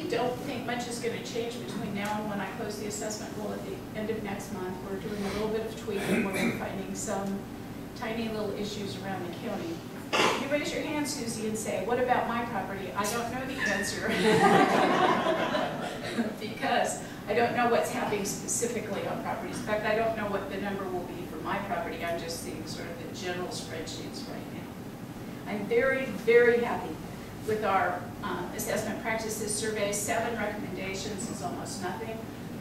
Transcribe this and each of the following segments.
really don't think much is going to change between now and when I close the assessment roll at the end of next month. We're doing a little bit of tweaking where we're finding some tiny little issues around the county. You raise your hand, Susie, and say, what about my property? I don't know the answer. Because I don't know what's happening specifically on properties. In fact, I don't know what the number will be for my property. I'm just seeing sort of the general spreadsheets right now. I'm very, very happy with our assessment practices survey. 7 recommendations is almost nothing.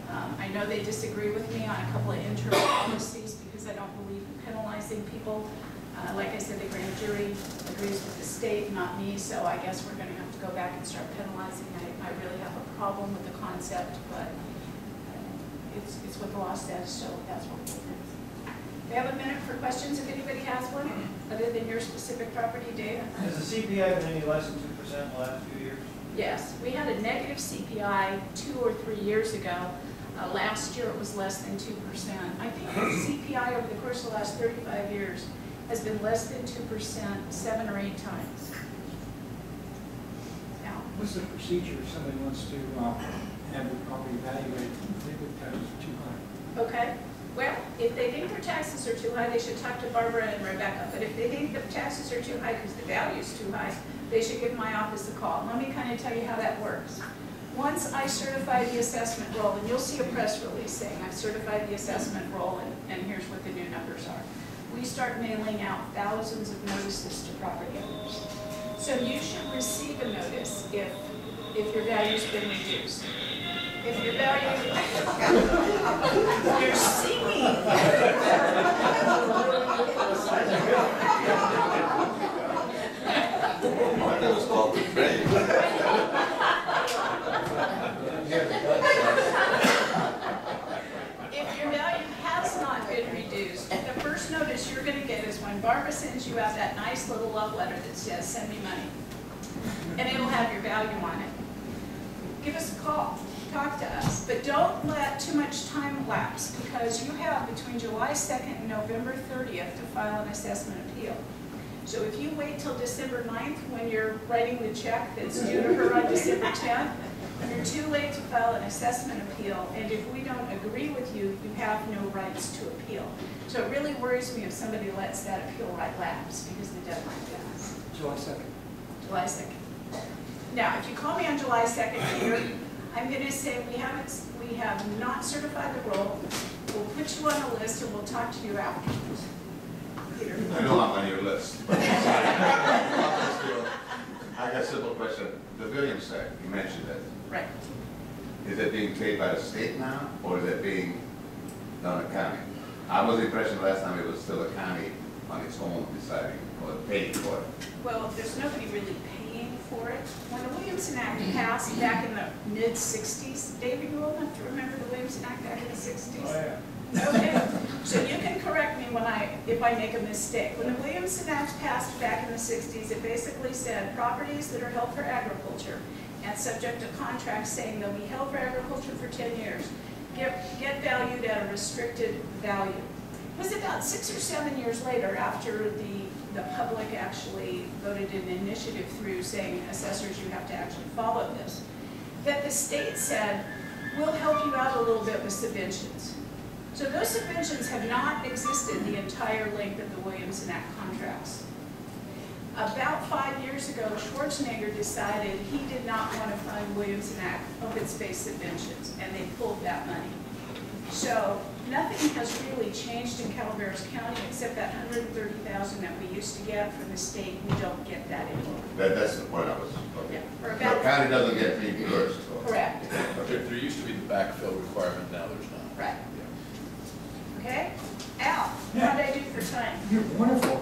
I know they disagree with me on a couple of internal policies because I don't believe in penalizing people. Like I said, the grand jury agrees with the state, not me, so I guess we're going to have to go back and start penalizing. I really have a problem with the concept, but it's what the law says, so that's what we'll do. We have a minute for questions if anybody has one, other than your specific property, Dave. Has the CPI been any less than 2% in the last few years? Yes, we had a negative CPI 2 or 3 years ago. Last year it was less than 2%. I think the CPI over the course of the last 35 years has been less than 2% 7 or 8 times. Now, what's the procedure if somebody wants to have the property evaluated and think the taxes are too high? okay. Well, if they think their taxes are too high, they should talk to Barbara and Rebecca. But if they think the taxes are too high because the value is too high, they should give my office a call. Let me kind of tell you how that works. Once I certify the assessment roll, and you'll see a press release saying I've certified the assessment roll and here's what the new numbers are. We start mailing out thousands of notices to property owners. So you should receive a notice if your value's been reduced. If your value, you're singing. That was called the train. If your value has not been reduced, the first notice you're going to get is when Barbara sends you out that nice little love letter that says, send me money. And it'll have your value on it. Give us a call. Talk to us, but don't let too much time lapse because you have between July 2nd and November 30th to file an assessment appeal. So if you wait till December 9th when you're writing the check that's due to her on December 10th, you're too late to file an assessment appeal, and if we don't agree with you, you have no rights to appeal. So it really worries me if somebody lets that appeal right lapse because the deadline passed. July 2nd. July 2nd. Now, if you call me on July 2nd here, I'm going to say we have not certified the roll. We'll put you on the list and we'll talk to you afterwards. Peter. I know I'm on your list. I got a simple question. The Williams site, you mentioned it. Right. Is it being paid by the state now, or is it being done at county? I was the impression last time it was still a county on its own deciding or paying for it. Well, there's nobody really paying for it. When the Williamson Act passed back in the mid-60s, David, you old enough to remember the Williamson Act back in the 60s? Oh, yeah. Okay, so you can correct me if I make a mistake. When the Williamson Act passed back in the 60s, it basically said properties that are held for agriculture and subject to contracts saying they'll be held for agriculture for 10 years, get valued at a restricted value. It was about 6 or 7 years later after the public actually voted an initiative through saying, assessors, you have to actually follow this, that the state said, we'll help you out a little bit with subventions. So those subventions have not existed the entire length of the Williamson Act contracts. About 5 years ago, Schwarzenegger decided he did not want to fund Williamson Act open space subventions, and they pulled that money. So nothing has really changed in Calaveras County except that $130,000 that we used to get from the state. We don't get that anymore. That's the point I was. Okay. Yeah, The county doesn't get reimbursed. Correct. Okay, there used to be the backfill requirement, now there's not. Right. Okay? Al, how did I do for time? You're wonderful.